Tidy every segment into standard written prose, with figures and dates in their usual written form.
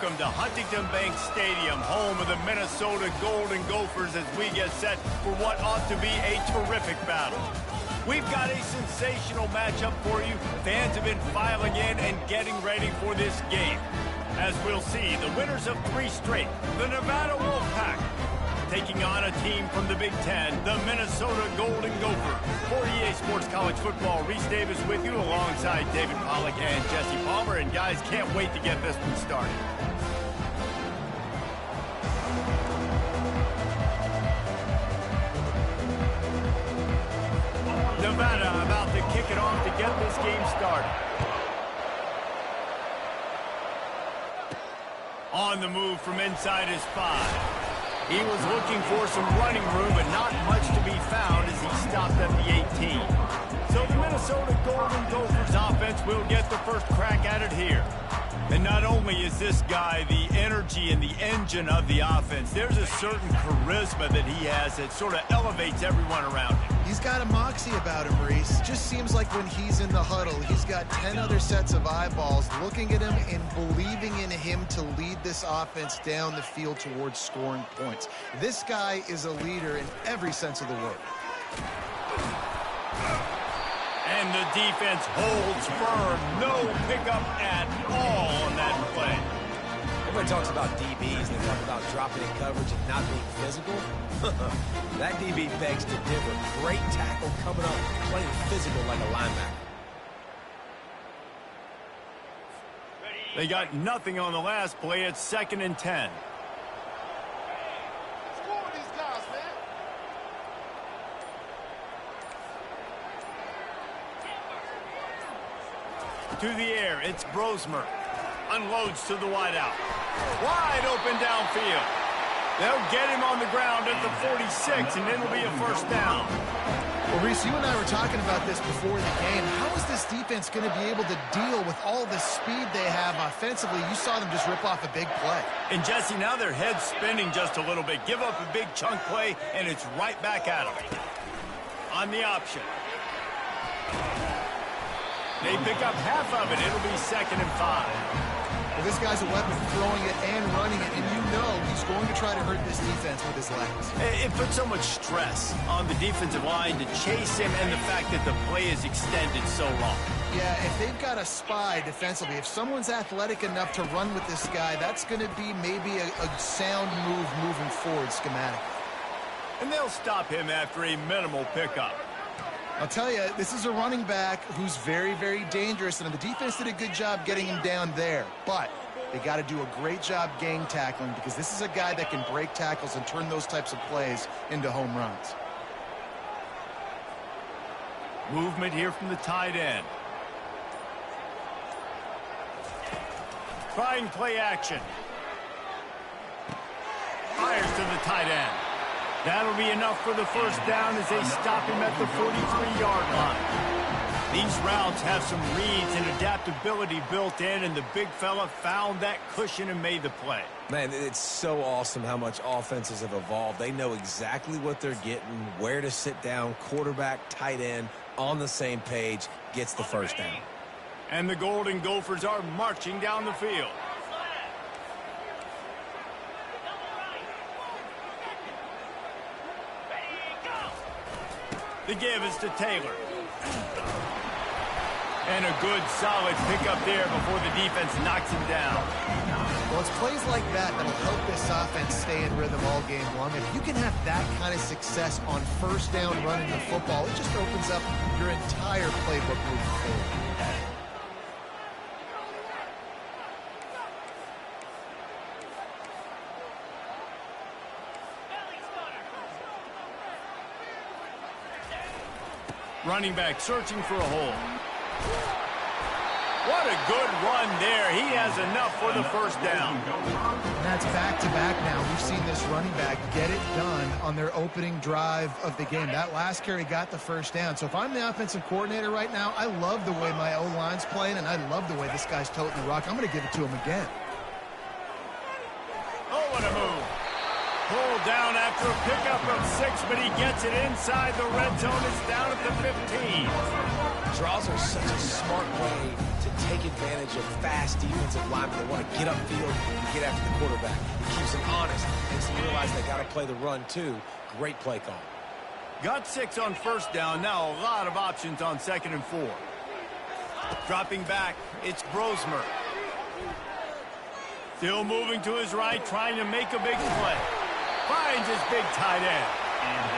Welcome to Huntington Bank Stadium, home of the Minnesota Golden Gophers, as we get set for what ought to be a terrific battle. We've got a sensational matchup for you. Fans have been filing in and getting ready for this game. As we'll see, the winners of 3 straight, the Nevada Wolfpack, taking on a team from the Big Ten, the Minnesota Golden Gophers. For EA Sports College Football, Reese Davis with you alongside David Pollack and Jesse Palmer. And guys, can't wait to get this one started. Nevada about to kick it off to get this game started. On the move from inside his 5. He was looking for some running room, but not much to be found as he stopped at the 18. So the Minnesota Golden Gophers offense will get the first crack at it here. And not only is this guy the energy and the engine of the offense, there's a certain charisma that he has that sort of elevates everyone around him. He's got a moxie about him, Reese. Just seems like when he's in the huddle, he's got 10 other sets of eyeballs looking at him and believing in him to lead this offense down the field towards scoring points. This guy is a leader in every sense of the word. And the defense holds firm. No pickup at all on that play. Everybody talks about DBs, they talk about dropping in coverage and not being physical. That DB begs to differ. Great tackle coming up, playing physical like a linebacker. They got nothing on the last play. It's 2nd and 10. To the air, it's Brosmer. Unloads to the wideout. Wide open downfield. They'll get him on the ground at the 46, and it'll be a first down. Well, Reese, you and I were talking about this before the game. How is this defense going to be able to deal with all the speed they have offensively? You saw them just rip off a big play. And, Jesse, now their head's spinning just a little bit. Give up a big chunk play, and it's right back at them. On the option. They pick up half of it. It'll be 2nd and 5. Well, this guy's a weapon, throwing it and running it, and you know he's going to try to hurt this defense with his legs. It puts so much stress on the defensive line to chase him, and the fact that the play is extended so long. Yeah, if they've got a spy defensively, if someone's athletic enough to run with this guy, that's going to be maybe a sound move moving forward schematically. And they'll stop him after a minimal pickup. I'll tell you, this is a running back who's very, very dangerous, and the defense did a good job getting him down there. But they got to do a great job gang tackling, because this is a guy that can break tackles and turn those types of plays into home runs. Movement here from the tight end. Trying play action. Fires to the tight end. That'll be enough for the first down as they stop him at the 43-yard line. These routes have some reads and adaptability built in, and the big fella found that cushion and made the play. Man, it's so awesome how much offenses have evolved. They know exactly what they're getting, where to sit down, quarterback, tight end, on the same page, gets the first down. And the Golden Gophers are marching down the field. The give is to Taylor. And a good, solid pickup there before the defense knocks him down. Well, it's plays like that that'll help this offense stay in rhythm all game long. If you can have that kind of success on first down running the football, it just opens up your entire playbook moving forward. Running back searching for a hole. What a good run there. He has enough for the first down. And that's back-to-back now. We've seen this running back get it done on their opening drive of the game. That last carry got the first down. So if I'm the offensive coordinator right now, I love the way my O-line's playing, and I love the way this guy's toting the rock. I'm going to give it to him again. Oh, what a move. Pulled down after a pickup of 6, but he gets it inside the red zone. It's down at the 15. Draws are such a smart way to take advantage of fast defensive linemen that want to get upfield and get after the quarterback. It keeps them honest, makes them realize they got to play the run too. Great play call. Got 6 on first down. Now a lot of options on 2nd and 4. Dropping back, it's Brosmer. Still moving to his right, trying to make a big play. Finds his big tight end.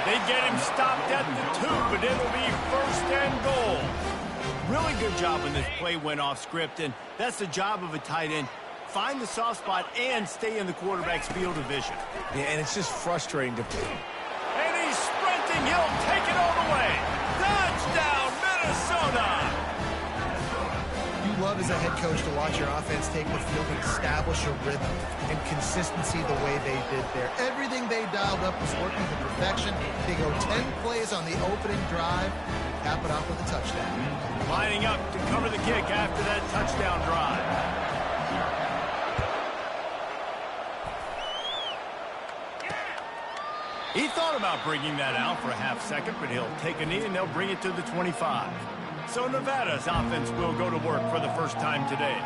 They get him stopped at the 2, but it'll be 1st and goal. Really good job when this play went off script, and that's the job of a tight end. Find the soft spot and stay in the quarterback's field of vision. Yeah, and it's just frustrating to... And he's sprinting. He'll take it all the way. Touchdown, Minnesota! You love as a head coach to watch your offense take the field and establish a rhythm and consistency the way they did there. Everything they dialed up was working to perfection. They go 10 plays on the opening drive, cap it off with a touchdown. Lining up to cover the kick after that touchdown drive. He thought about bringing that out for a half second, but he'll take a knee and they'll bring it to the 25. So Nevada's offense will go to work for the first time today.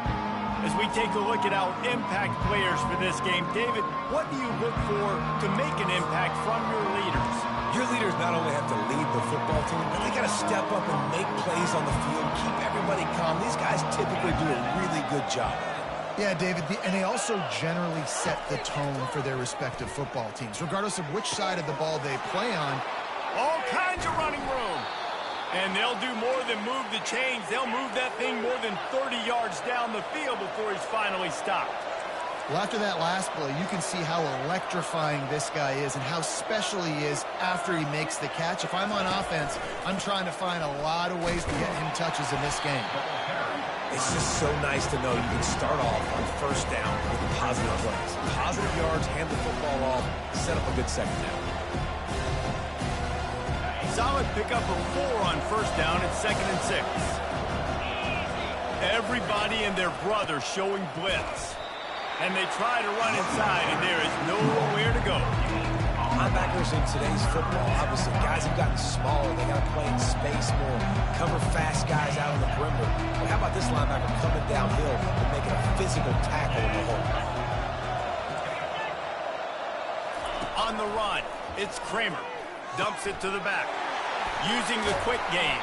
As we take a look at our impact players for this game, David, what do you look for to make an impact from your leaders? Your leaders not only have to lead the football team, but they got to step up and make plays on the field, keep everybody calm. These guys typically do a really good job. Yeah, David, and they also generally set the tone for their respective football teams, regardless of which side of the ball they play on. All kinds of running room. And they'll do more than move the chains. They'll move that thing more than 30 yards down the field before he's finally stopped. Well, after that last play, you can see how electrifying this guy is and how special he is after he makes the catch. If I'm on offense, I'm trying to find a lot of ways to get him touches in this game. It's just so nice to know you can start off on first down with positive plays. Positive yards, hand the football off, set up a good second down. Solid pickup of 4 on first down at 2nd and 6. Everybody and their brother showing blitz. And they try to run inside, and there is nowhere to go. Linebackers in today's football, obviously, guys have gotten smaller. They got to play in space more, cover fast guys out on the perimeter. But how about this linebacker coming downhill and making a physical tackle in the hole? On the run, it's Kramer. Dumps it to the back. Using the quick game.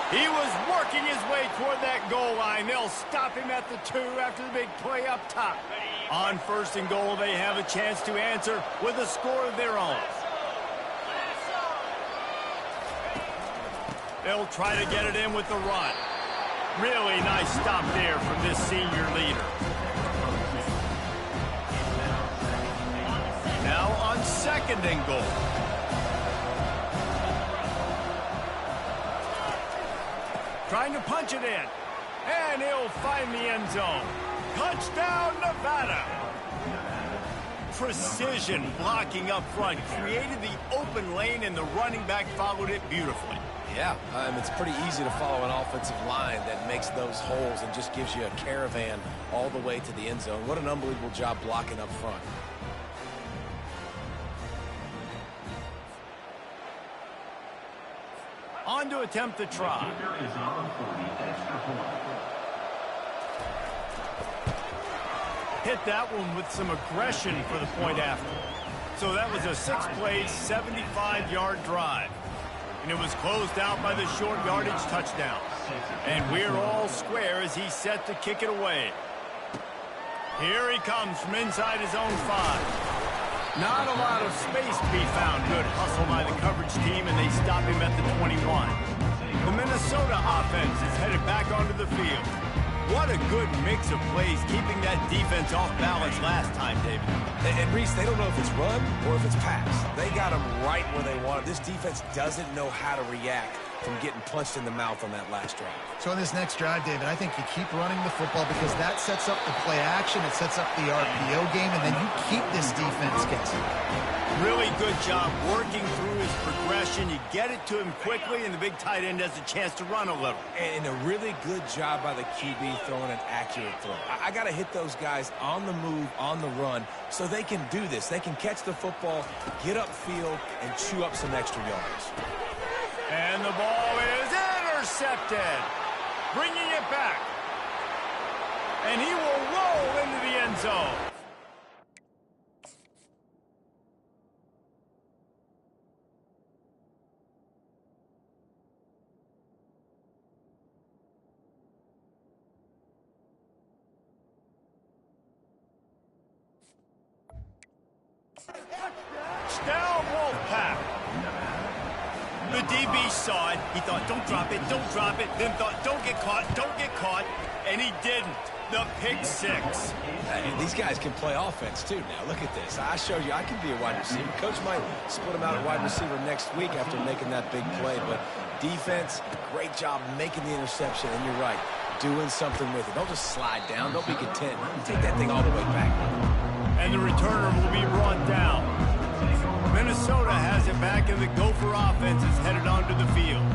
He was working his way toward that goal line. They'll stop him at the 2 after the big play up top. On 1st and goal, they have a chance to answer with a score of their own. They'll try to get it in with the run. Really nice stop there from this senior leader. Now on 2nd and goal. Trying to punch it in. And he'll find the end zone. Touchdown, Nevada. Precision blocking up front. Created the open lane, and the running back followed it beautifully. Yeah, it's pretty easy to follow an offensive line that makes those holes and just gives you a caravan all the way to the end zone. What an unbelievable job blocking up front. On to attempt the try. Hit that one with some aggression for the point after. So that was a 6-play, 75-yard drive. And it was closed out by the short yardage touchdown. And we're all square as he's set to kick it away. Here he comes from inside his own 5. Not a lot of space to be found. Good hustle by the coverage team, and they stop him at the 21. The Minnesota offense is headed back onto the field. What a good mix of plays, keeping that defense off balance last time, David. And Reese, they don't know if it's run or if it's pass. They got them right where they want it. This defense doesn't know how to react from getting punched in the mouth on that last drive. So in this next drive, David, I think you keep running the football because that sets up the play action, it sets up the RPO game, and then you keep this defense guessing. Really good job working through his progression. You get it to him quickly, and the big tight end has a chance to run a little. And a really good job by the QB throwing an accurate throw. I got to hit those guys on the move, on the run, so they can do this. They can catch the football, get upfield, and chew up some extra yards. And the ball is intercepted. Bringing it back. and he will roll into the end zone. Down Wolfpack. The DB saw it. He thought, don't drop it, don't drop it. Then thought, don't get caught. And he didn't. The pick six. These guys can play offense, too, now. Look at this. I showed you I can be a wide receiver. Coach might split him out at wide receiver next week after making that big play. But defense, great job making the interception. And you're right, doing something with it. Don't just slide down. Don't be content. Take that thing all the way back. And the returner will be brought down. Minnesota has it back, and the Gopher offense is headed onto the field.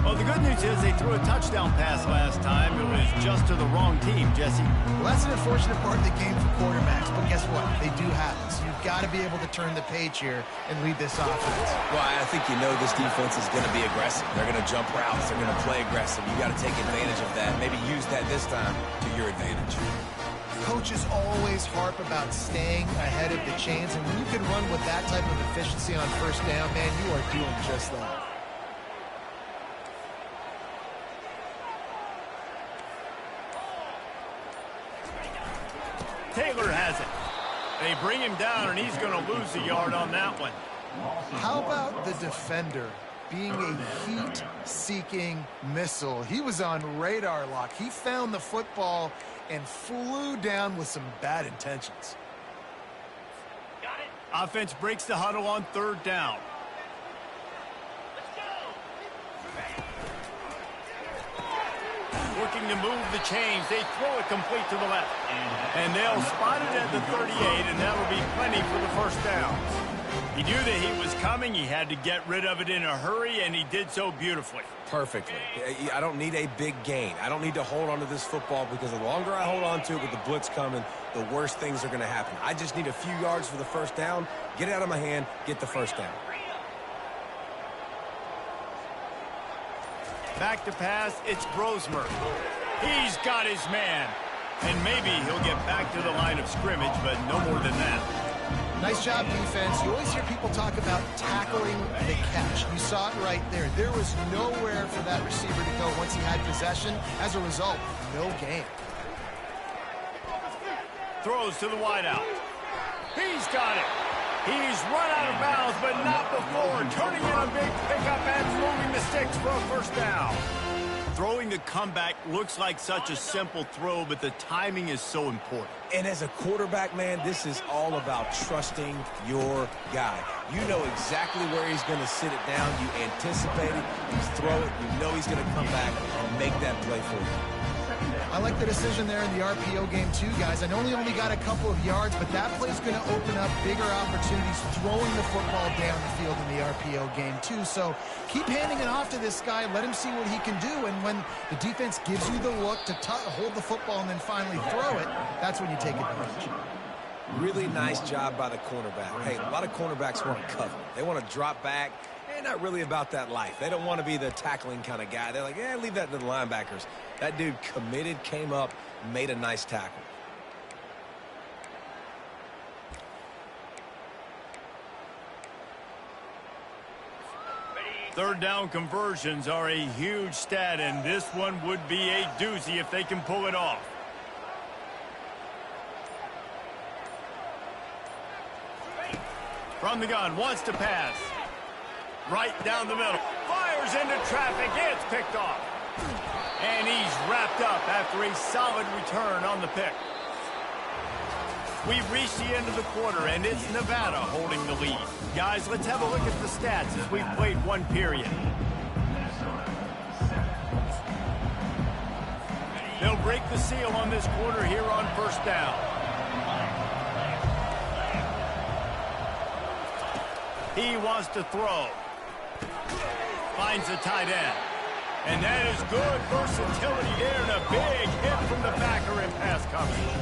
Well, the good news is they threw a touchdown pass last time. It was just to the wrong team, Jesse. Well, that's an unfortunate part of the game for quarterbacks, but guess what? They do have it. So you've got to be able to turn the page here and lead this offense. Well, I think you know this defense is going to be aggressive. They're going to jump routes. They're going to play aggressive. You got to take advantage of that. Maybe use that this time to your advantage. Coaches always harp about staying ahead of the chains, and when you can run with that type of efficiency on first down, man, you are doing just that. Taylor has it. They bring him down, and he's going to lose a yard on that one. How about the defender being a heat-seeking missile? He was on radar lock. He found the football and flew down with some bad intentions. Got it. Offense breaks the huddle on third down. Working to move the chains. They throw it complete to the left. And they'll spot it at the 38, and that'll be plenty for the first down. He knew that he was coming. He had to get rid of it in a hurry, and he did so beautifully. Perfectly. I don't need a big gain. I don't need to hold on to this football because the longer I hold on to it with the blitz coming, the worse things are going to happen. I just need a few yards for the first down, get it out of my hand, get the first down. Back to pass, it's Brosmer. He's got his man. And maybe he'll get back to the line of scrimmage, but no more than that. Nice job, defense. You always hear people talk about tackling the catch. You saw it right there. There was nowhere for that receiver to go once he had possession. As a result, no gain. Throws to the wideout. He's got it. He's run out of bounds, but not before. Turning in a big pickup and moving the sticks for a first down. Throwing the comeback looks like such a simple throw, but the timing is so important. And as a quarterback, man, this is all about trusting your guy. You know exactly where he's going to sit it down. You anticipate it. You throw it. You know he's going to come back and make that play for you. I like the decision there in the RPO game too, guys. I know he only got a couple of yards, but that play is going to open up bigger opportunities throwing the football down the field in the RPO game too. So keep handing it off to this guy. Let him see what he can do. And when the defense gives you the look to hold the football and then finally throw it, that's when you take advantage. Really nice job by the cornerback. Hey, a lot of cornerbacks want to cover. They want to drop back. They're not really about that life. They don't want to be the tackling kind of guy. They're like, yeah, leave that to the linebackers. That dude committed, came up, made a nice tackle. Third down conversions are a huge stat, and this one would be a doozy if they can pull it off. From the gun, wants to pass. Right down the middle. Fires into traffic. It's picked off. And he's wrapped up after a solid return on the pick. We've reached the end of the quarter, and it's Nevada holding the lead. Guys, let's have a look at the stats as we've played one period. They'll break the seal on this quarter here on first down. He wants to throw. Finds the tight end. And that is good versatility there and a big hit from the backer in pass coverage.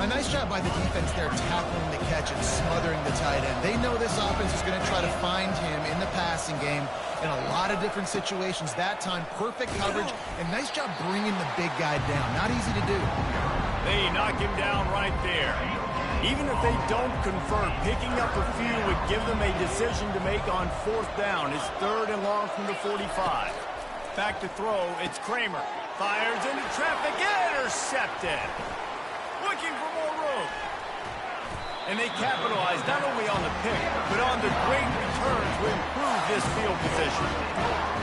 A nice job by the defense there tackling the catch and smothering the tight end. They know this offense is going to try to find him in the passing game in a lot of different situations. That time, perfect coverage and nice job bringing the big guy down. Not easy to do. They knock him down right there. Even if they don't convert, picking up a few would give them a decision to make on 4th down. It's 3rd and long from the 45. Back to throw, it's Kramer. Fires into traffic, intercepted. Looking for more room. And they capitalize not only on the pick, but on the great return to improve this field position.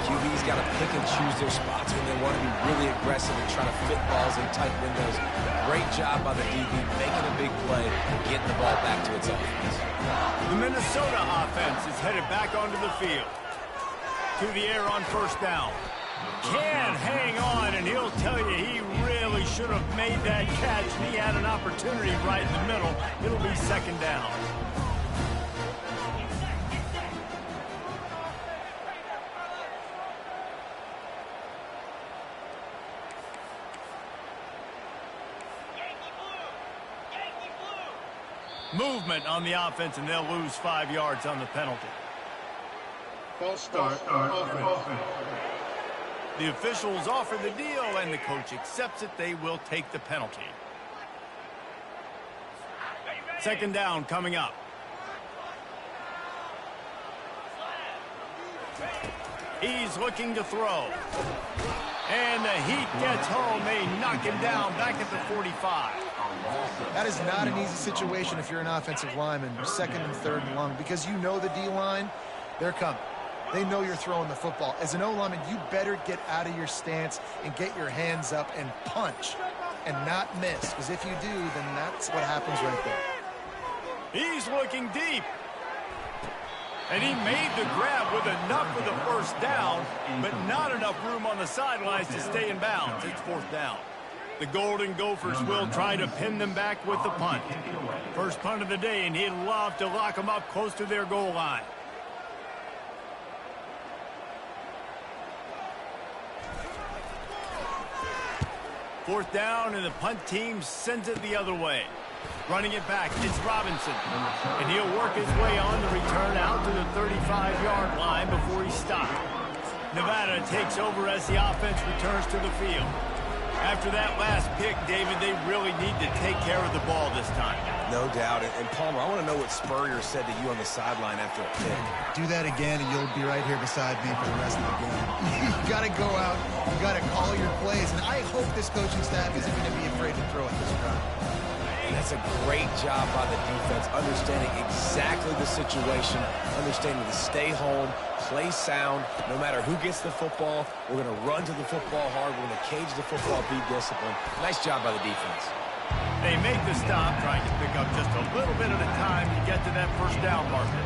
QB's got to pick and choose their spots when they want to be really aggressive and try to fit balls in tight windows. Great job by the DB making a big play and getting the ball back to its offense. The Minnesota offense is headed back onto the field. To the air on 1st down. Can hang on, and he'll tell you he really should have made that catch, and he had an opportunity right in the middle. It'll be 2nd down. Movement on the offense, and they'll lose 5 yards on the penalty. False start, offense. The officials offer the deal, and the coach accepts it. They will take the penalty. 2nd down coming up. He's looking to throw. And the heat gets home. They knock him down back at the 45. That is not an easy situation if you're an offensive lineman, 2nd and 3rd and long, because you know the D-line, they're coming. They know you're throwing the football. As an O-lineman, you better get out of your stance and get your hands up and punch and not miss, because if you do, then that's what happens right there. He's looking deep. And he made the grab with enough for the 1st down, but not enough room on the sidelines to stay in bounds. It's 4th down. The Golden Gophers will try to pin them back with the punt. First punt of the day, and he'd love to lock them up close to their goal line. Fourth down, and the punt team sends it the other way. Running it back, it's Robinson. And he'll work his way on the return out to the 35-yard line before he's stopped. Nevada takes over as the offense returns to the field. After that last pick, David, they really need to take care of the ball this time. No doubt. And Palmer, I want to know what Spurrier said to you on the sideline after a pick. Do that again, and you'll be right here beside me for the rest of the game. You got to go out. You got to call your plays. And I hope this coaching staff isn't going to be afraid to throw at this crowd. That's a great job by the defense, understanding exactly the situation, understanding to stay home, play sound. No matter who gets the football, we're going to run to the football hard. We're going to cage the football, be disciplined. Nice job by the defense. They make the stop, trying to pick up just a little bit at a time to get to that 1st down marker.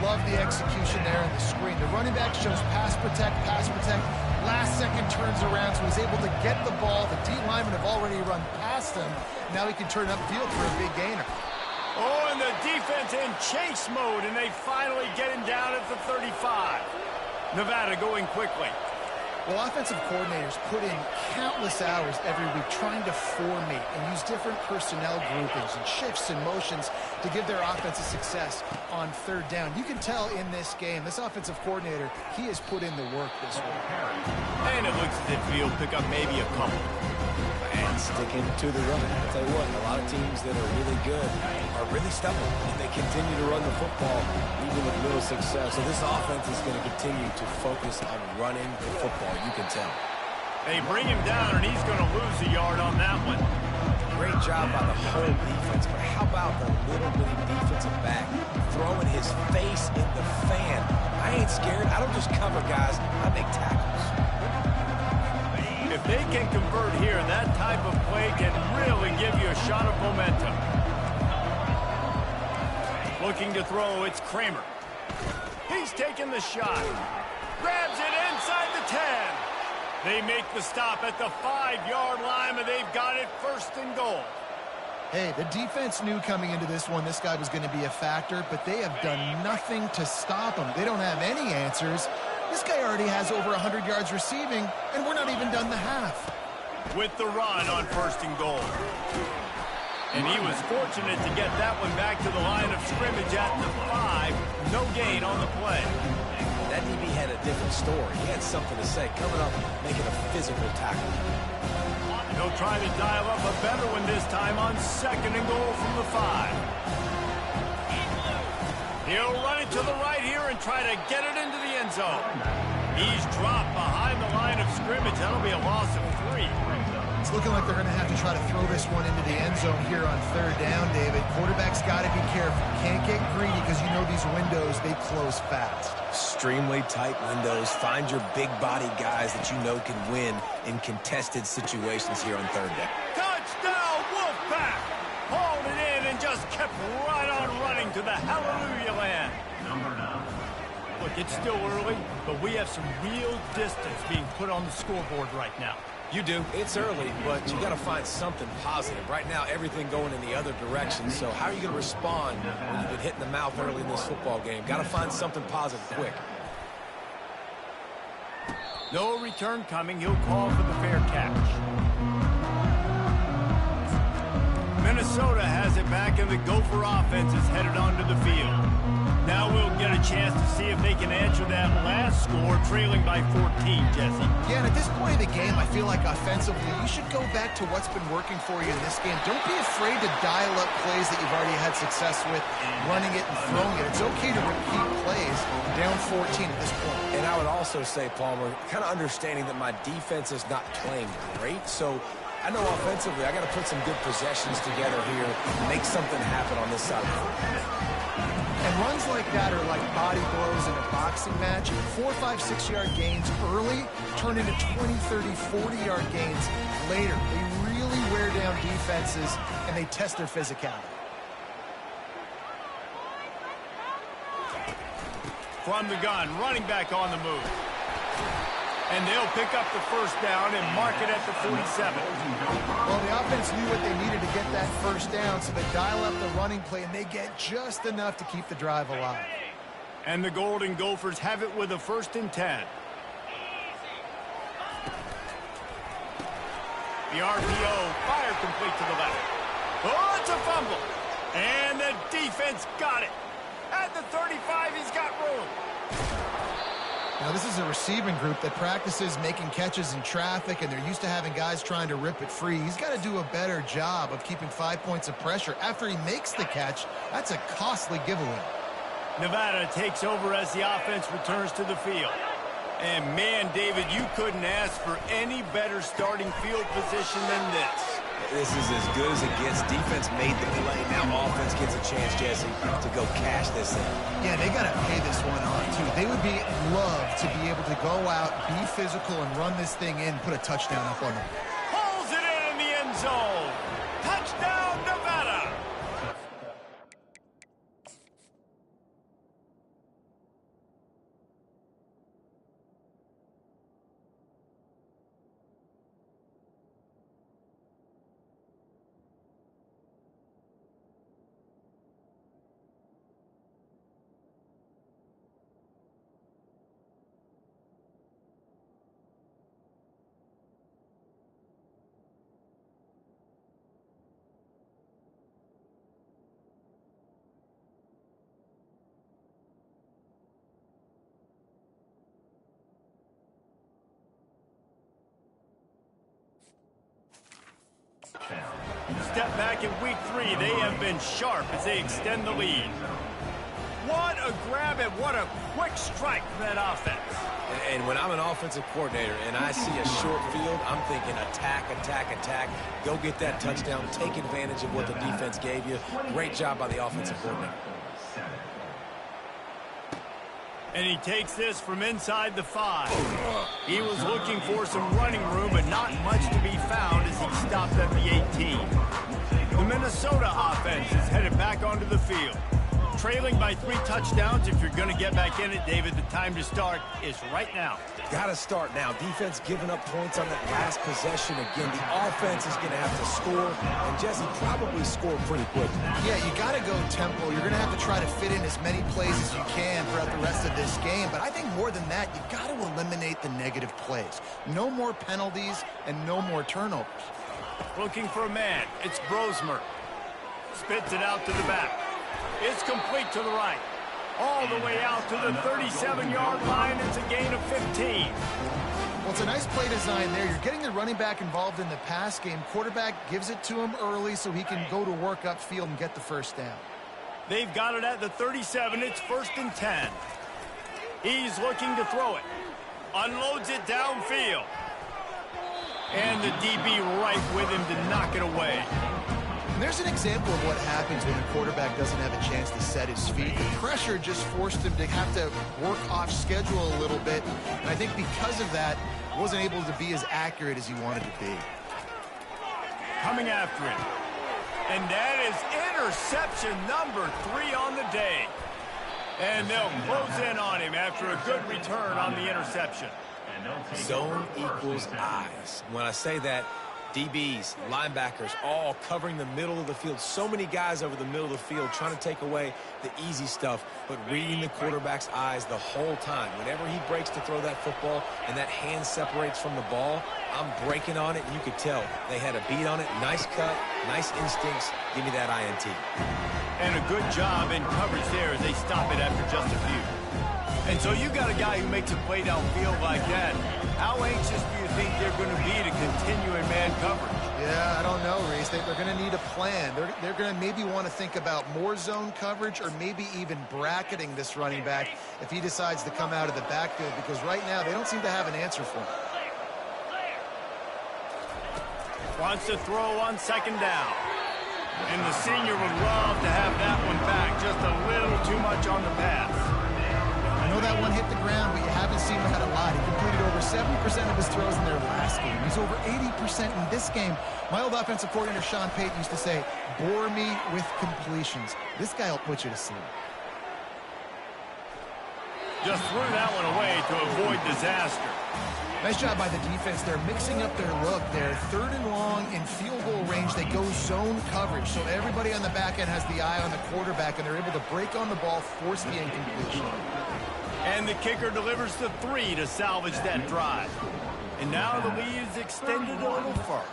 Love the execution there in the screen. The running back shows pass protect, pass protect. Last second turns around, so he's able to get the ball. The D linemen have already run past him. Now he can turn upfield for a big gainer. Oh, and the defense in chase mode, and they finally get him down at the 35. Nevada going quickly. Well, offensive coordinators put in countless hours every week trying to formate and use different personnel groupings and shifts and motions to give their offense a success on 3rd down. You can tell in this game, this offensive coordinator, he has put in the work this week. And it looks as if he'll pick up maybe a couple. And sticking to the run. I'll tell you what, a lot of teams that are really good are really stubborn, and they continue to run the football even with little success. So this offense is going to continue to focus on running the football. You can tell. They bring him down, and he's going to lose a yard on that one. Great job by the whole defense, but how about the little bitty defensive back throwing his face in the fan? I ain't scared. I don't just cover guys. I make tackles. If they can convert here, that type of play can really give you a shot of momentum. Looking to throw, it's Kramer. He's taking the shot. Grabs it inside the 10. They make the stop at the 5-yard line, and they've got it 1st and goal. Hey, the defense knew coming into this one this guy was going to be a factor, but they have done nothing to stop him. They don't have any answers. This guy already has over 100 yards receiving, and we're not even done the half. With the run on 1st and goal. And he was fortunate to get that one back to the line of scrimmage at the 5. No gain on the play. That DB had a different story. He had something to say, coming up, making a physical tackle. He'll try to dial up a better one this time on 2nd and goal from the 5. He'll run it to the right here and try to get it into the end zone. He's dropped behind the line of scrimmage. That'll be a loss of 3. It's looking like they're going to have to try to throw this one into the end zone here on 3rd down, David. Quarterback's got to be careful. Can't get greedy because you know these windows, they close fast. Extremely tight windows. Find your big body guys that you know can win in contested situations here on 3rd down. Touchdown, Wolfpack! Hauled it in and just kept right on running to the hallelujah land. Look, it's still early, but we have some real distance being put on the scoreboard right now. You do. It's early, but you got to find something positive. Right now, everything going in the other direction. So how are you going to respond when you've been hit in the mouth early in this football game? Got to find something positive quick. No return coming. He'll call for the fair catch. Minnesota has it back, and the Gopher offense is headed onto the field. Now we'll get a chance to see if they can answer that last score, trailing by 14, Jesse. Yeah, and at this point in the game, I feel like offensively, you should go back to what's been working for you in this game. Don't be afraid to dial up plays that you've already had success with, running it and throwing it. It's okay to repeat plays down 14 at this point. And I would also say, Palmer, kind of understanding that my defense is not playing great, so I know offensively I got to put some good possessions together here, make something happen on this side of the football. And runs like that are like body blows in a boxing match. 4, 5, 6-yard gains early turn into 20, 30, 40-yard gains later. They really wear down defenses, and they test their physicality. From the gun, running back on the move. And they'll pick up the 1st down and mark it at the 47. Well, the offense knew what they needed to get that 1st down, so they dial up the running play, and they get just enough to keep the drive alive. And the Golden Gophers have it with a 1st and 10. The RPO, fire complete to the left. Oh, it's a fumble. And the defense got it. At the 35, he's got room. Now, this is a receiving group that practices making catches in traffic, and they're used to having guys trying to rip it free. He's got to do a better job of keeping 5 points of pressure. After he makes the catch, that's a costly giveaway. Nevada takes over as the offense returns to the field. And, man, David, you couldn't ask for any better starting field position than this. This is as good as it gets. Defense made the play. Now offense gets a chance, Jesse, to go cash this in. Yeah, they got to pay this one on, too. They would love to be able to go out, be physical, and run this thing in, put a touchdown up on them. Pulls it in the end zone. Touchdown, Nevada. Step back in week 3. They have been sharp as they extend the lead. What a grab and what a quick strike from that offense. And when I'm an offensive coordinator and I see a short field, I'm thinking attack, attack, attack. Go get that touchdown. Take advantage of what the defense gave you. Great job by the offensive coordinator. And he takes this from inside the 5. He was looking for some running room, but not much to be found as he stopped at the 18. The Minnesota offense is headed back onto the field. Trailing by 3 touchdowns. If you're going to get back in it, David, the time to start is right now. Got to start now. Defense giving up points on that last possession. Again, the offense is going to have to score, and Jesse probably scored pretty quick. Yeah, you got to go tempo. You're going to have to try to fit in as many plays as you can throughout the rest of this game. But I think more than that, you've got to eliminate the negative plays. No more penalties and no more turnovers. Looking for a man. It's Brosmer. Spits it out to the back. It's complete to the right. all the way out to the 37-yard line. It's a gain of 15. Well, it's a nice play design there. You're getting the running back involved in the pass game. Quarterback gives it to him early so he can go to work upfield and get the first down. They've got it at the 37. It's 1st and 10. He's looking to throw it. Unloads it downfield. And the DB right with him to knock it away. And there's an example of what happens when a quarterback doesn't have a chance to set his feet. The pressure just forced him to have to work off schedule a little bit. And I think because of that, wasn't able to be as accurate as he wanted to be. Coming after him. And that is interception number 3 on the day. And they'll close in on him after a good return on the interception. Zone equals eyes. When I say that, DBs, linebackers, all covering the middle of the field. So many guys over the middle of the field trying to take away the easy stuff, but reading the quarterback's eyes the whole time. Whenever he breaks to throw that football and that hand separates from the ball, I'm breaking on it, and you could tell they had a beat on it. Nice cut, nice instincts. Give me that INT. And a good job in coverage there as they stop it after just a few. And so you got a guy who makes a play downfield like that. How anxious do you think they're going to be to continue in man coverage? Yeah, I don't know, Reese. They're going to need a plan. They're going to maybe want to think about more zone coverage or maybe even bracketing this running back if he decides to come out of the backfield, because right now they don't seem to have an answer for him. Wants to throw on 2nd down. And the senior would love to have that one back. Just a little too much on the pass. I know that one hit the ground, but you haven't seen him had a lot. He completed over 70% of his throws in their last game. He's over 80% in this game. My old offensive coordinator, Sean Payton, used to say, bore me with completions. This guy will put you to sleep. Just threw that one away to avoid disaster. Nice job by the defense. They're mixing up their look. They're 3rd and long in field goal range. They go zone coverage, so everybody on the back end has the eye on the quarterback, and they're able to break on the ball, force the incompletion. And the kicker delivers the 3 to salvage that drive. And now the lead is extended a little further.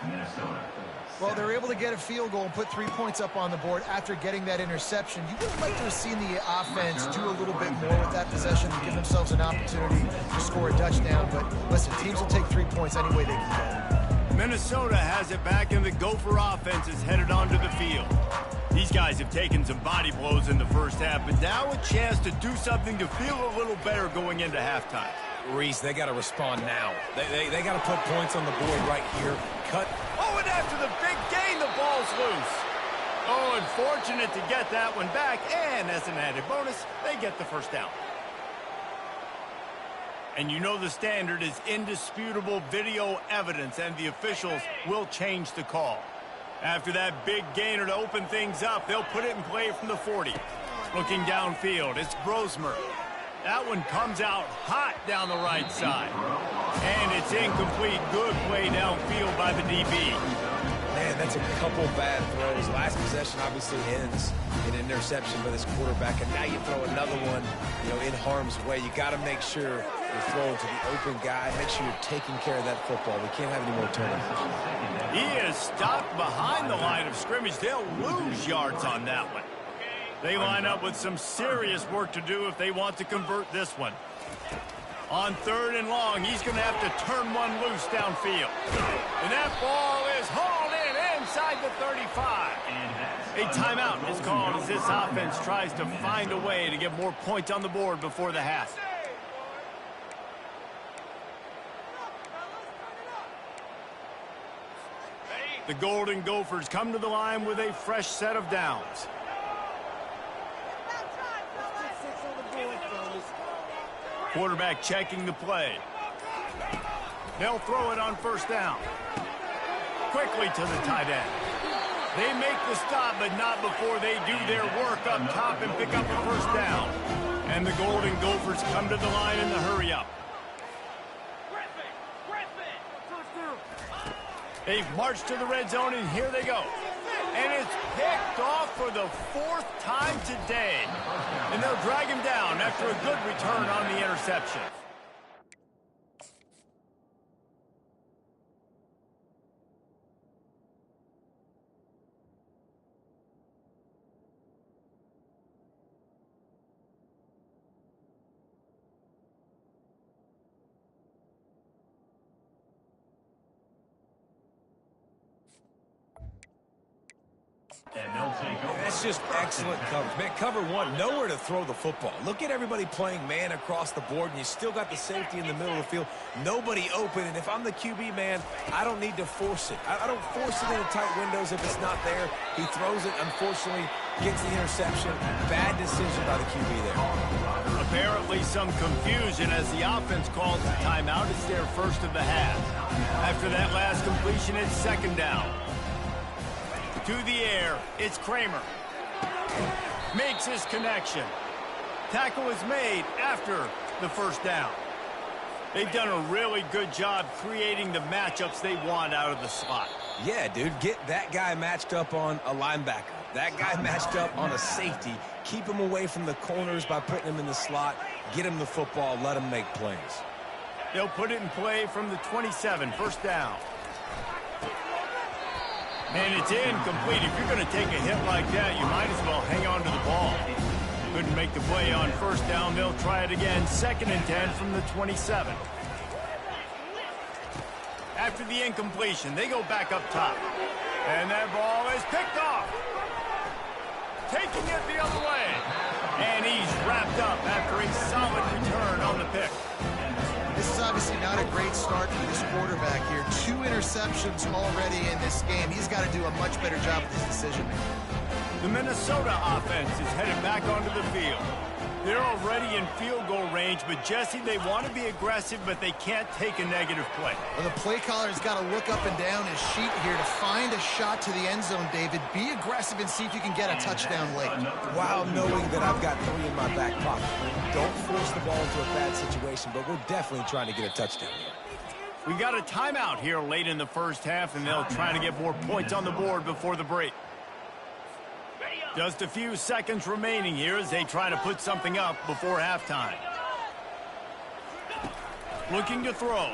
Well, they're able to get a field goal and put 3 points up on the board after getting that interception. You would have liked to have seen the offense do a little bit more with that possession and give themselves an opportunity to score a touchdown. But listen, teams will take 3 points any way they can go. Minnesota has it back, and the Gopher offense is headed onto the field. These guys have taken some body blows in the first half, but now a chance to do something to feel a little better going into halftime. Reese, they got to respond now. They got to put points on the board right here. Cut. Oh, and after the big gain, the ball's loose. Oh, unfortunate to get that one back, and as an added bonus, they get the first down. And you know the standard is indisputable video evidence, and the officials will change the call. After that big gainer to open things up, they'll put it in play from the 40. Looking downfield, it's Grosmer. That one comes out hot down the right side. And it's incomplete. Good play downfield by the DB. Man, that's a couple bad throws. Last possession obviously ends in an interception by this quarterback, and now you throw another one, in harm's way. You got to make sure you're throwing to the open guy. Make sure you're taking care of that football. We can't have any more turnovers. He is stopped behind the line of scrimmage. They'll lose yards on that one. They line up with some serious work to do if they want to convert this one. On 3rd and long, he's going to have to turn one loose downfield. And that ball is hauled in inside the 35. A timeout is called as this offense tries to find a way to get more points on the board before the half. The Golden Gophers come to the line with a fresh set of downs. Quarterback checking the play. They'll throw it on 1st down. Quickly to the tight end. They make the stop, but not before they do their work up top and pick up a 1st down. And the Golden Gophers come to the line in the hurry up. They've marched to the red zone, and here they go. And it's picked off for the 4th time today. And they'll drag him down after a good return on the interception. That's just excellent coverage. Man, cover one, nowhere to throw the football. Look at everybody playing man across the board, and you still got the safety in the middle of the field. Nobody open, and if I'm the QB, man, I don't need to force it. I don't force it into tight windows if it's not there. He throws it, unfortunately, gets the interception. Bad decision by the QB there. Apparently some confusion as the offense calls the timeout. It's their first of the half. After that last completion, it's second down. To the air, it's Kramer. Makes his connection. Tackle is made after the first down. They've done a really good job creating the matchups they want out of the slot. Yeah, dude, get that guy matched up on a linebacker. That guy matched up on a safety. Keep him away from the corners by putting him in the slot. Get him the football. Let him make plays. They'll put it in play from the 27, first down. And it's incomplete. If you're going to take a hit like that, you might as well hang on to the ball. Couldn't make the play on first down. They'll try it again. Second and 10 from the 27. After the incompletion, they go back up top. And that ball is picked off. Taking it the other way. And he's wrapped up after a solid return on the pick. This is obviously not a great start for this quarterback here. 2 interceptions already in this game. He's got to do a much better job with his decision. The Minnesota offense is headed back onto the field. They're already in field goal range, but Jesse, they want to be aggressive, but they can't take a negative play. Well, the play caller has got to look up and down his sheet here to find a shot to the end zone, David. Be aggressive and see if you can get a touchdown late. While knowing that I've got 3 in my back pocket. Don't force the ball into a bad situation, but we're definitely trying to get a touchdown here. We got a timeout here late in the first half, and they'll try to get more points on the board before the break. Just a few seconds remaining here as they try to put something up before halftime. Looking to throw.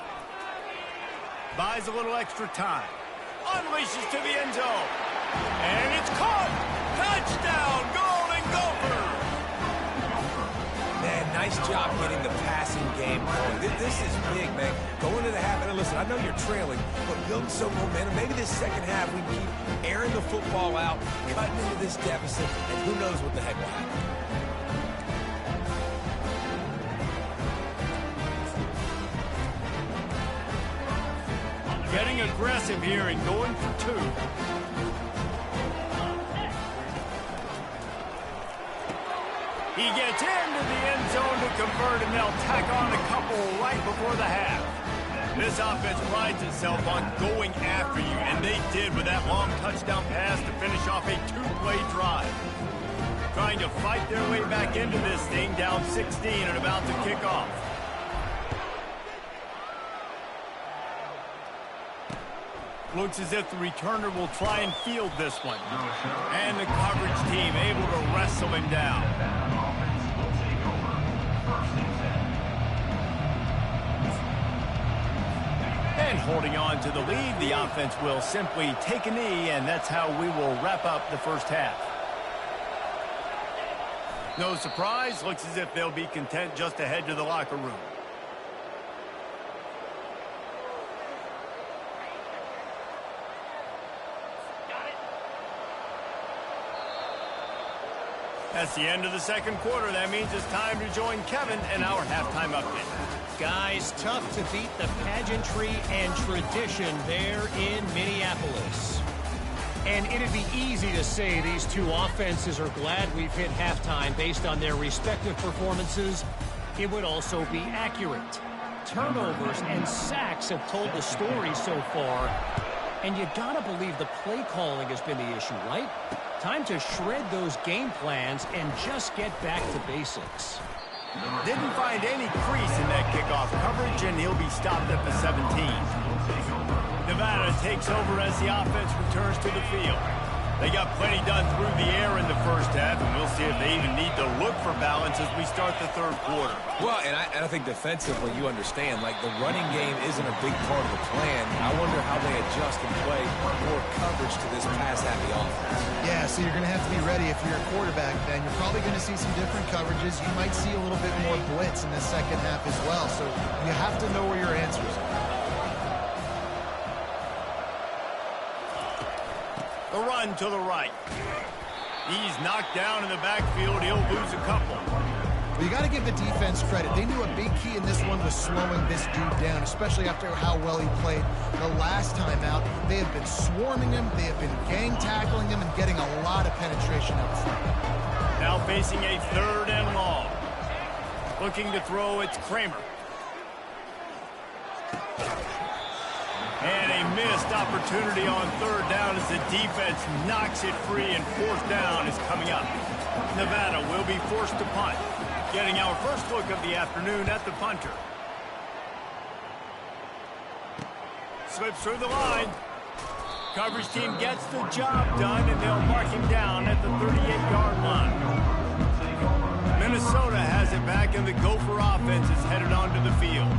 Buys a little extra time. Unleashes to the end zone. And it's caught! Touchdown! Golden Gophers! Man, nice job getting the passing game going. This is big, man. Go into the half, and listen, I know you're trailing, but build some momentum. Maybe this second half we keep airing the football out, cutting into this deficit, and who knows what the heck will happen. Getting aggressive here and going for 2. He gets into the end zone to convert, and they'll tack on a couple right before the half. This offense prides itself on going after you, and they did with that long touchdown pass to finish off a 2-play drive. Trying to fight their way back into this thing, down 16 and about to kick off. Looks as if the returner will try and field this one. And the coverage team able to wrestle him down. And holding on to the lead, the offense will simply take a knee, and that's how we will wrap up the first half. No surprise, looks as if they'll be content just to head to the locker room. That's the end of the second quarter. That means it's time to join Kevin in our halftime update. Guys, tough to beat the pageantry and tradition there in Minneapolis. And it'd be easy to say these 2 offenses are glad we've hit halftime based on their respective performances. It would also be accurate. Turnovers and sacks have told the story so far. And you gotta believe the play calling has been the issue, right? Time to shred those game plans and just get back to basics. Didn't find any crease in that kickoff coverage, and he'll be stopped at the 17. Nevada takes over as the offense returns to the field. They got plenty done through the air in the first half, and we'll see if they even need to look for balance as we start the third quarter. Well, and I think defensively, you understand, like the running game isn't a big part of the plan. I wonder how they adjust and play more coverage to this pass-happy offense. Yeah, so you're going to have to be ready if you're a quarterback then. You're probably going to see some different coverages. You might see a little bit more blitz in the second half as well. So you have to know where your answers are. The run to the right. He's knocked down in the backfield. He'll lose a couple. Well, you got to give the defense credit. They knew a big key in this one was slowing this dude down, especially after how well he played the last time out. They have been swarming him. They have been gang tackling him and getting a lot of penetration up front. Now facing a 3rd and long. Looking to throw, it's Kramer. And a missed opportunity on 3rd down as the defense knocks it free, and 4th down is coming up. Nevada will be forced to punt. Getting our first look of the afternoon at the punter. Slips through the line. Coverage team gets the job done, and they'll mark him down at the 38-yard line. Minnesota has it back, and the Gopher offense is headed onto the field.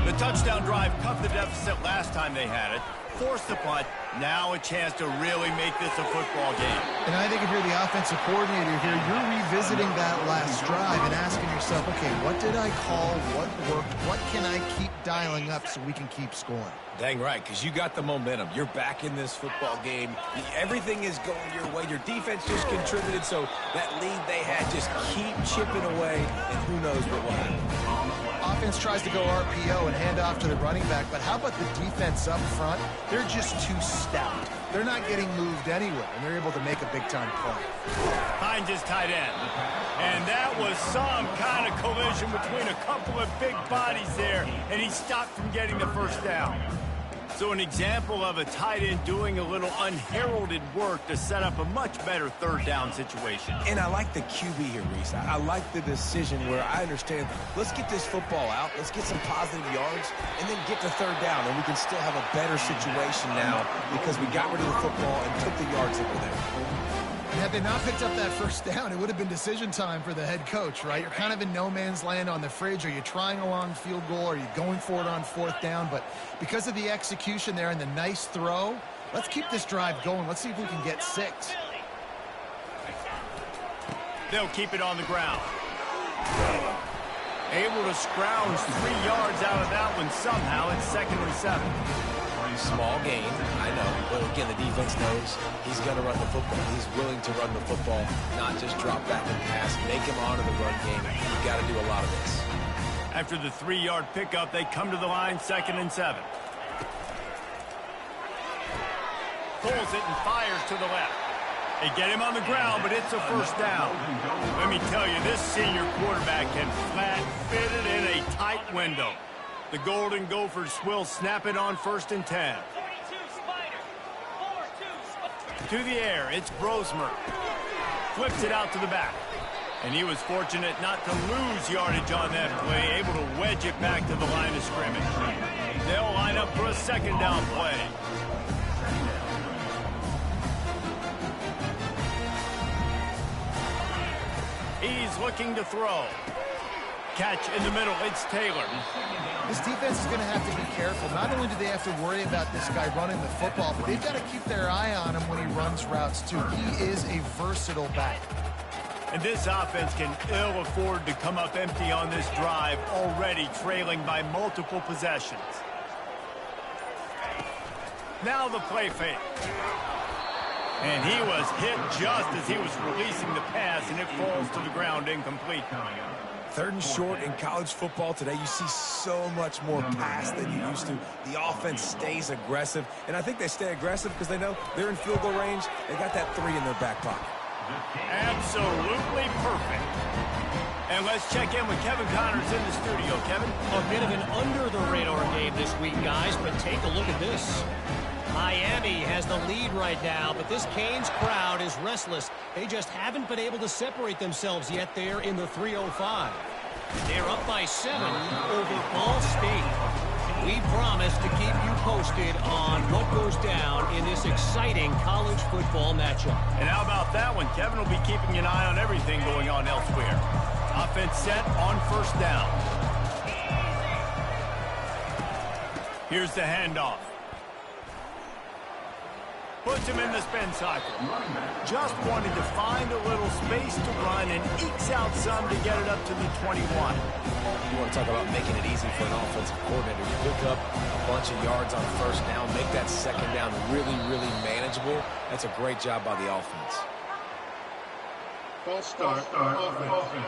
The touchdown drive cut the deficit last time they had it, forced the punt. Now a chance to really make this a football game. And I think if you're the offensive coordinator here, you're revisiting that last drive and asking yourself, okay, what did I call? What worked? What can I keep dialing up so we can keep scoring? Dang right, because you got the momentum. You're back in this football game. Everything is going your way. Your defense just contributed, so that lead they had, just keep chipping away, and who knows what will happen. Offense tries to go RPO and hand off to the running back, but how about the defense up front? They're just too stout. They're not getting moved anywhere, and they're able to make a big-time play. Finds his tight end. And that was some kind of collision between a couple of big bodies there, and he stopped from getting the first down. So an example of a tight end doing a little unheralded work to set up a much better 3rd down situation. And I like the QB here, Reese. I like the decision where I understand, let's get this football out, let's get some positive yards, and then get to 3rd down, and we can still have a better situation now because we got rid of the football and took the yards that were there. And had they not picked up that first down, it would have been decision time for the head coach, right? You're kind of in no man's land on the fridge. Are you trying a long field goal? Are you going for it on 4th down? But because of the execution there and the nice throw, let's keep this drive going. Let's see if we can get 6. They'll keep it on the ground. Able to scrounge 3 yards out of that one somehow. It's 2nd and 7. Small gain, I know, but again, the defense knows he's going to run the football. He's willing to run the football, not just drop back and pass, make him honor the run game. You've got to do a lot of this. After the 3-yard pickup, they come to the line, 2nd and 7. Pulls it and fires to the left. They get him on the ground, but it's a 1st down. Let me tell you, this senior quarterback can flat fit it in a tight window. The Golden Gophers will snap it on 1st and 10. To the air, it's Brosmer. Flips it out to the back. And he was fortunate not to lose yardage on that play, able to wedge it back to the line of scrimmage. They'll line up for a 2nd down play. He's looking to throw. Catch in the middle, it's Taylor. This defense is going to have to be careful. Not only do they have to worry about this guy running the football, but they've got to keep their eye on him when he runs routes, too. He is a versatile back. And this offense can ill afford to come up empty on this drive, already trailing by multiple possessions. Now the play fake. And he was hit just as he was releasing the pass, and it falls to the ground incomplete. 3rd and short in college football today. You see so much more pass than you used to. The offense stays aggressive, and I think they stay aggressive because they know they're in field goal range. They got that 3 in their back pocket. Absolutely perfect. And let's check in with Kevin Connors in the studio. Kevin? A bit of an under-the-radar game this week, guys, but take a look at this. Miami has the lead right now, but this Canes crowd is restless. They just haven't been able to separate themselves yet there in the 305. They're up by 7 over Ball State. We promise to keep you posted on what goes down in this exciting college football matchup. And how about that one? Kevin will be keeping an eye on everything going on elsewhere. Offense set on 1st down. Here's the handoff. Puts him in the spin cycle. Just wanted to find a little space to run and ekes out some to get it up to the 21. You want to talk about making it easy for an offensive coordinator. You pick up a bunch of yards on first down, make that second down really, really manageable. That's a great job by the offense. False start, offense.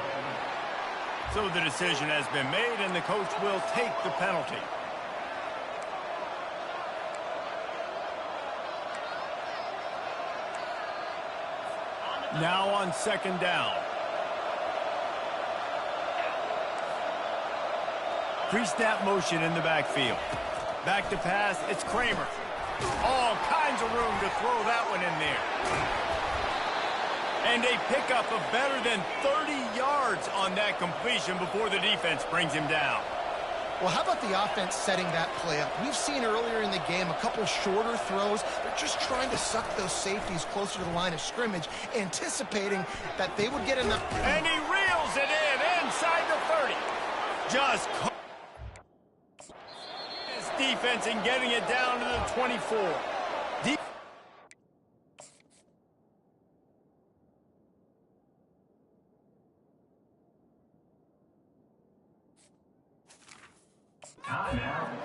So the decision has been made, and the coach will take the penalty. Now on second down. Pre-snap motion in the backfield. Back to pass, it's Kramer. All kinds of room to throw that one in there. And a pickup of better than 30 yards on that completion before the defense brings him down. Well, how about the offense setting that play up? We've seen earlier in the game a couple shorter throws. They're just trying to suck those safeties closer to the line of scrimmage, anticipating that they would get enough. And he reels it in inside the 30. Just his defense and getting it down to the 24.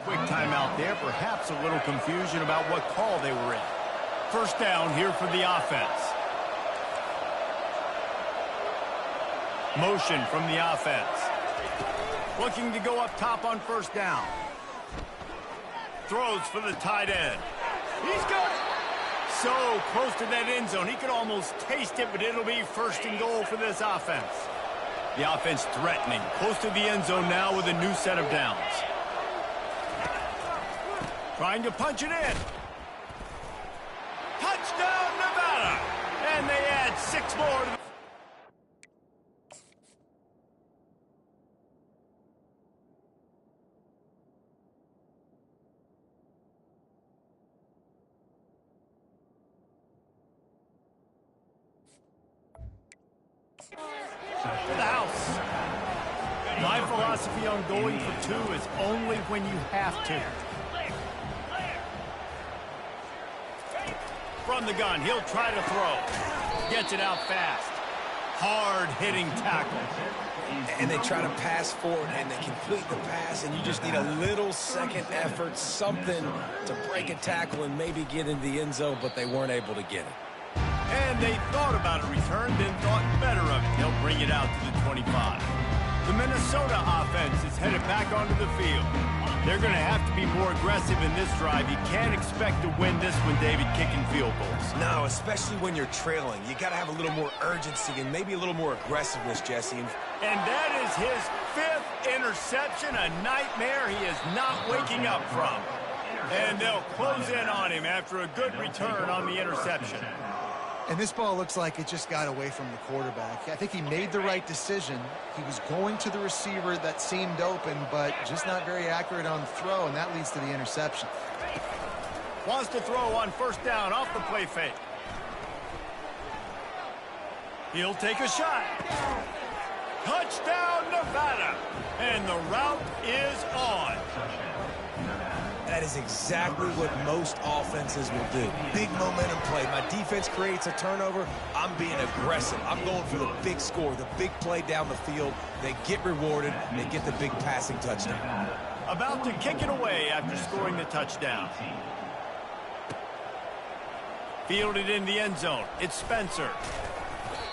Quick timeout there, perhaps a little confusion about what call they were in. First down here for the offense. Motion from the offense. Looking to go up top on first down. Throws for the tight end. He's got it. So close to that end zone. He could almost taste it, but it'll be first and goal for this offense. The offense threatening. Close to the end zone now with a new set of downs. Trying to punch it in. Touchdown, Nevada! And they add 6 more to the house. My philosophy on going for 2 is only when you have to. From the gun, he'll try to throw. Gets it out fast. Hard-hitting tackle. And they try to pass forward, and they complete the pass, and you just need a little second effort, something to break a tackle and maybe get into the end zone, but they weren't able to get it. And they thought about a return, then thought better of it. They'll bring it out to the 25. The Minnesota offense is headed back onto the field. They're going to have to be more aggressive in this drive. You can't expect to win this one, David, kicking field goals. No, especially when you're trailing. You got to have a little more urgency and maybe a little more aggressiveness, Jesse. And that is his 5th interception, a nightmare he is not waking up from. And they'll close in on him after a good return on the interception. And this ball looks like it just got away from the quarterback. I think he made the right decision. He was going to the receiver that seemed open, but just not very accurate on the throw, and that leads to the interception. Wants to throw on first down off the play fake. He'll take a shot. Touchdown, Nevada. And the route is on. That is exactly what most offenses will do. Big momentum play. My defense creates a turnover. I'm being aggressive. I'm going for the big score, the big play down the field. They get rewarded. They get the big passing touchdown. About to kick it away after scoring the touchdown. Fielded in the end zone. It's Spencer.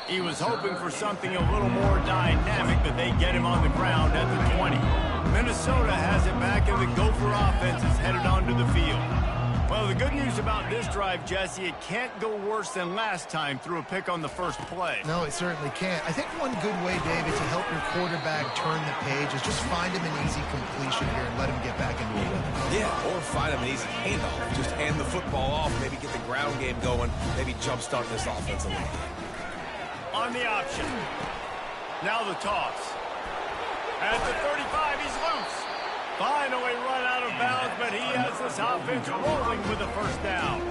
He was hoping for something a little more dynamic, but they get him on the ground at the 20. Minnesota has it back, and the Gopher offense is headed onto the field. Well, the good news about this drive, Jesse, it can't go worse than last time through a pick on the first play. No, it certainly can't. I think one good way, David, to help your quarterback turn the page is just find him an easy completion here and let him get back into a rhythm. Yeah, or find him an easy handoff. Just hand the football off, maybe get the ground game going, maybe jumpstart this offense a little bit. On the option. Now the toss. At the 35, he's loose. Finally run out of bounds, but he has this offense rolling with the first down.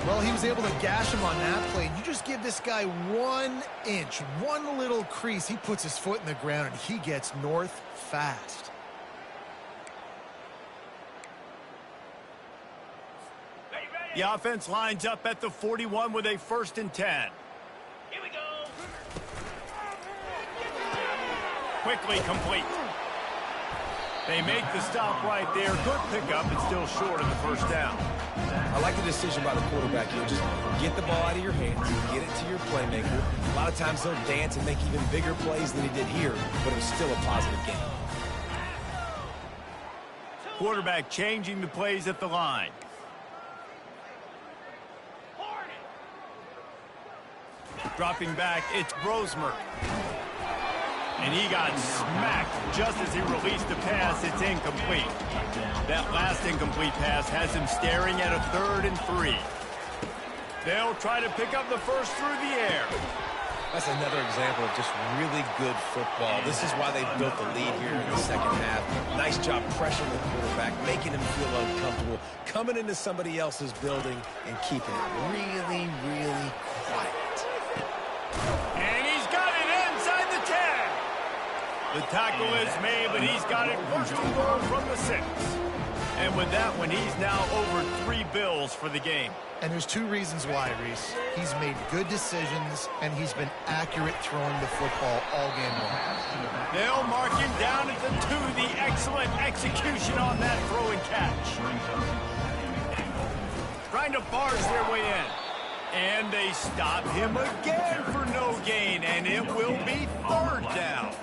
Well, he was able to gash him on that play. You just give this guy 1 inch, one little crease. He puts his foot in the ground, and he gets north fast. The offense lines up at the 41 with a 1st and 10. Here we go. Quickly complete. They make the stop right there. Good pickup. It's still short of the 1st down. I like the decision by the quarterback here. Just get the ball out of your hands, get it to your playmaker. A lot of times they'll dance and make even bigger plays than he did here, but it was still a positive game. Quarterback changing the plays at the line. Dropping back, it's Brosmer. And he got smacked just as he released the pass. It's incomplete. That last incomplete pass has him staring at a 3rd and 3. They'll try to pick up the 1st through the air. That's another example of just really good football. This is why they built the lead here in the 2nd half. Nice job pressuring the quarterback, making him feel uncomfortable, coming into somebody else's building and keeping it really, really quiet. And he's got it inside the 10. The tackle is made, but he's got it 1st and goal from the 6. And with that one, he's now over 3 bills for the game. And there's 2 reasons why, Reese. He's made good decisions, and he's been accurate throwing the football all game long. They'll mark him down at the 2. The excellent execution on that throw and catch. Trying to barge their way in. And they stop him again for no gain, and it will be 3rd down.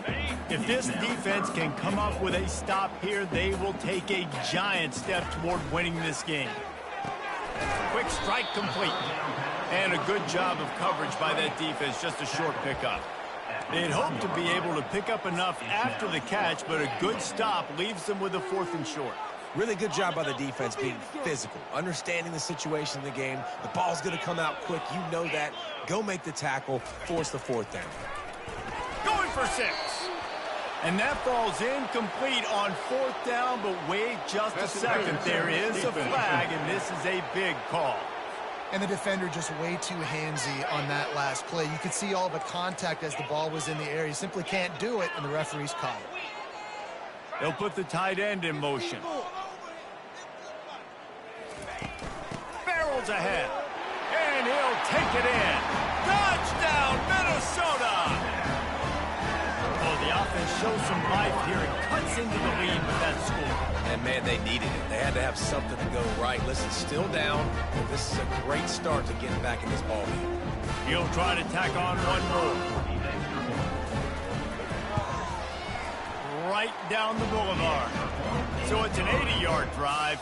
If this defense can come up with a stop here, they will take a giant step toward winning this game. Quick strike complete. And a good job of coverage by that defense, just a short pickup. They'd hope to be able to pick up enough after the catch, but a good stop leaves them with a 4th and short. Really good job by the defense being physical, understanding the situation in the game. The ball's going to come out quick. You know that. Go make the tackle, force the 4th down. Going for 6. And that falls incomplete on 4th down, but wait just a second. There is a flag, and this is a big call. And the defender just way too handsy on that last play. You could see all the contact as the ball was in the air. You simply can't do it, and the referee's caught it. They'll put the tight end in motion. Barrels ahead. And he'll take it in. Touchdown, Minnesota! Oh, the offense shows some life here and cuts into the lead with that score. And, man, they needed it. They had to have something to go right. Listen, still down, but this is a great start to getting back in this ball game. He'll try to tack on one more. Right down the boulevard. So it's an 80-yard drive,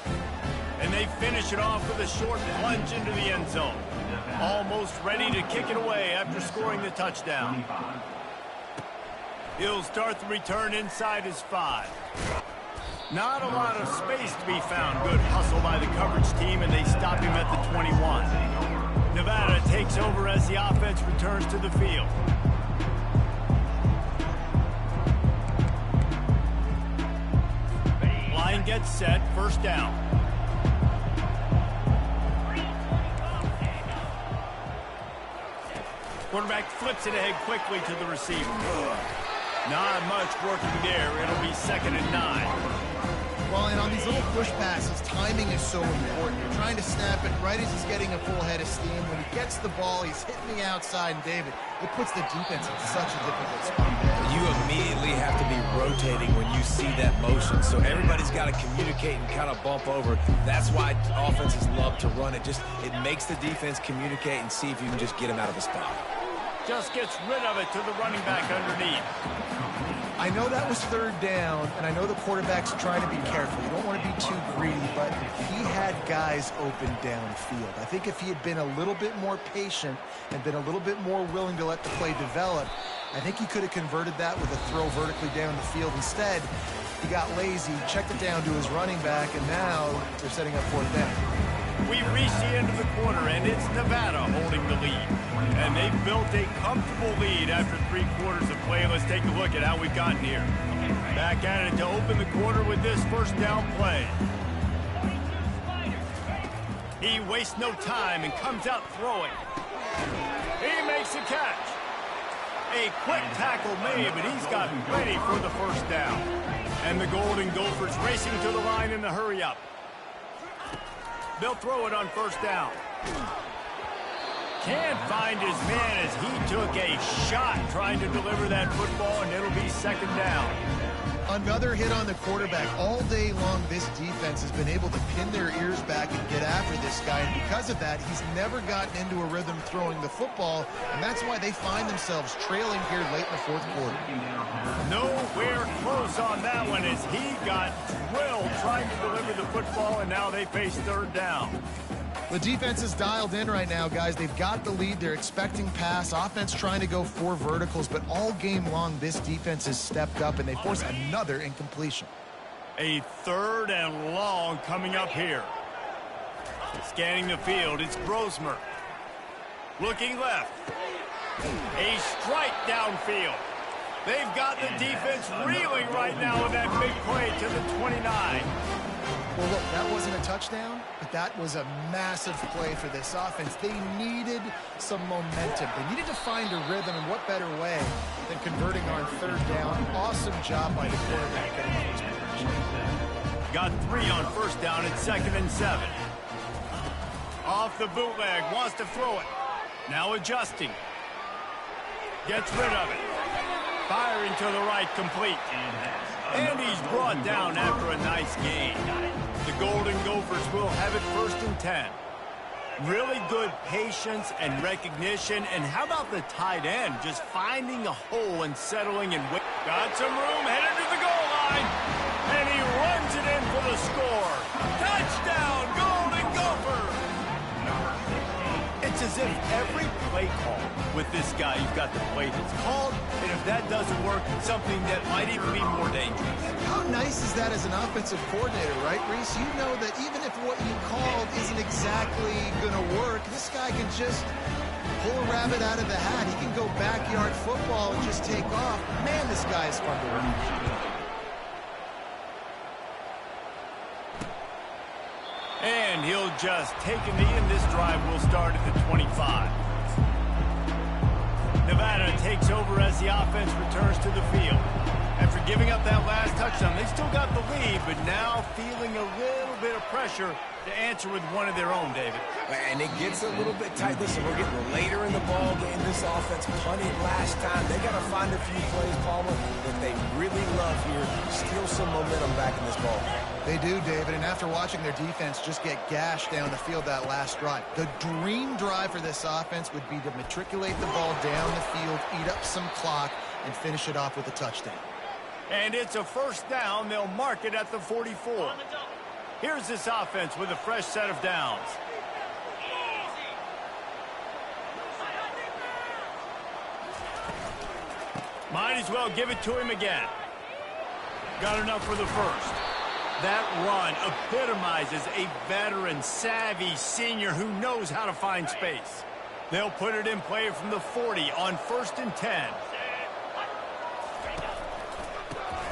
and they finish it off with a short plunge into the end zone. Almost ready to kick it away after scoring the touchdown. He'll start the return inside his 5. Not a lot of space to be found. Good hustle by the coverage team, and they stop him at the 21. Nevada takes over as the offense returns to the field. Line gets set, 1st down. Quarterback flips it ahead quickly to the receiver. Not much working there. It'll be 2nd and 9. Well, and on these little push passes, timing is so important. You're trying to snap it right as he's getting a full head of steam. When he gets the ball, he's hitting the outside, and David, it puts the defense in such a difficult spot. You immediately have to be rotating when you see that motion, so everybody's got to communicate and kind of bump over. That's why offenses love to run it. It makes the defense communicate and see if you can just get him out of the spot. Just gets rid of it to the running back underneath. I know that was 3rd down, and I know the quarterback's trying to be careful. You don't want to be too greedy, but he had guys open downfield. I think if he had been a little bit more patient and been a little bit more willing to let the play develop, I think he could have converted that with a throw vertically down the field. Instead, he got lazy, checked it down to his running back, and now they're setting up 4th down. We've reached the end of the quarter, and it's Nevada holding the lead. And they've built a comfortable lead after 3 quarters of play. Let's take a look at how we've gotten here. Back at it to open the quarter with this 1st down play. He wastes no time and comes out throwing. He makes the catch. A quick tackle made, but he's got plenty for the 1st down. And the Golden Gophers racing to the line in the hurry-up. They'll throw it on first down. Can't find his man as he took a shot trying to deliver that football, and it'll be second down. Another hit on the quarterback. All day long, this defense has been able to pin their ears back and get after this guy. And because of that, he's never gotten into a rhythm throwing the football. And that's why they find themselves trailing here late in the fourth quarter. Nowhere close on that one as he got drilled trying to deliver the football, and now they face third down. The defense is dialed in right now, guys. They've got the lead. They're expecting pass. Offense trying to go 4 verticals, but all game long, this defense has stepped up, and they force another incompletion. A third and long coming up here. Scanning the field, it's Brosmer. Looking left. A strike downfield. They've got the defense reeling right now with that big play to the 29. Well, look, that wasn't a touchdown, but that was a massive play for this offense. They needed some momentum. They needed to find a rhythm, and what better way than converting on third down. Awesome job by the quarterback getting those positions. Got 3 on first down at 2nd and 7. Off the bootleg, wants to throw it. Now adjusting. Gets rid of it. Firing to the right, complete. And he's brought down after a nice gain. The Golden Gophers will have it 1st and 10. Really good patience and recognition. And how about the tight end just finding a hole and settling and wait. Got some room, headed to the goal line. And he runs it in for the score. Touchdown, Golden Gophers! It's as if every play call with this guy, you've got the play that's called, and if that doesn't work, something that might even be more dangerous. How nice is that as an offensive coordinator, right, Reese? You know that even if what you called isn't exactly going to work, this guy can just pull a rabbit out of the hat. He can go backyard football and just take off. Man, this guy is fun to watch. And he'll just take a knee, and this drive will start at the 25. Nevada takes over as the offense returns to the field. After giving up that last touchdown, they still got the lead, but now feeling a little bit of pressure to answer with one of their own, David. And it gets a little bit tight. Listen, we're getting later in the ball game. This offense punted last time. They got to find a few plays, Palmer, that they really love here. Steal some momentum back in this ball. They do, David, and after watching their defense just get gashed down the field that last drive, the dream drive for this offense would be to matriculate the ball down the field, eat up some clock, and finish it off with a touchdown. And it's a first down. They'll mark it at the 44. Here's this offense with a fresh set of downs. Might as well give it to him again. Got enough for the first. That run epitomizes a veteran, savvy senior who knows how to find space. They'll put it in play from the 40 on 1st and 10.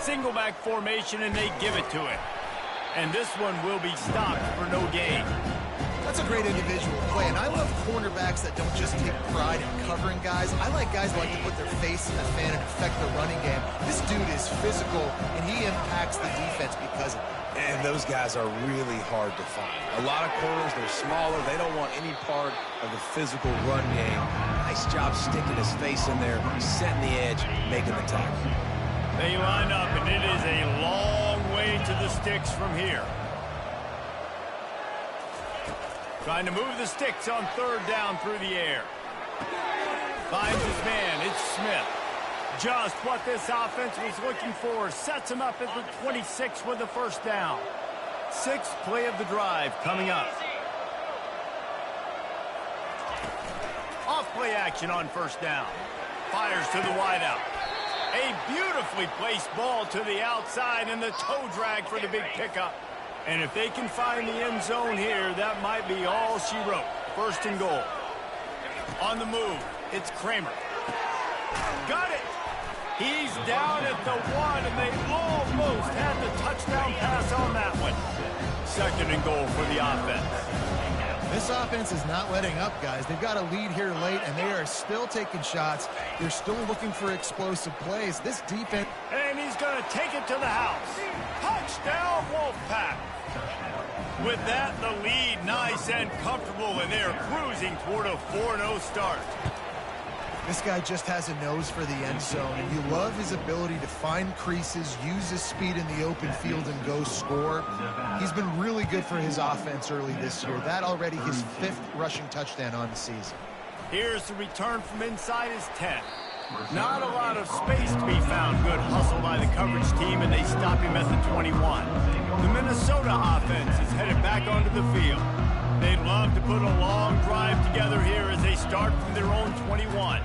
Single back formation, and they give it to him. And this one will be stopped for no gain. That's a great individual play, and I love cornerbacks that don't just take pride in covering guys. I like guys who like to put their face in the fan and affect the running game. This dude is physical, and he impacts the defense because of it. And those guys are really hard to find. A lot of corners, they're smaller. They don't want any part of the physical run game. Nice job sticking his face in there, setting the edge, making the tackle. They line up, and it is a long way to the sticks from here. Trying to move the sticks on 3rd down through the air. Finds his man. It's Smith. Just what this offense was looking for. Sets him up at the 26 with the first down. 6th play of the drive coming up. Off play action on 1st down. Fires to the wideout. A beautifully placed ball to the outside, and the toe drag for the big pickup. And if they can find the end zone here, that might be all she wrote. 1st and goal. On the move, it's Kramer. Got it. He's down at the 1, and they almost had the touchdown pass on that one. 2nd and goal for the offense. This offense is not letting up, guys. They've got a lead here late, and they are still taking shots. They're still looking for explosive plays. This defense... And he's going to take it to the house. Touchdown, Wolfpack. With that, the lead nice and comfortable, and they're cruising toward a 4-0 start. This guy just has a nose for the end zone, and you love his ability to find creases, use his speed in the open field, and go score. He's been really good for his offense early this year. That already his 5th rushing touchdown on the season. Here's the return from inside his 10. Not a lot of space to be found. Good hustle by the coverage team, and they stop him at the 21. The Minnesota offense is headed back onto the field. They'd love to put a long drive together here as they start from their own 21.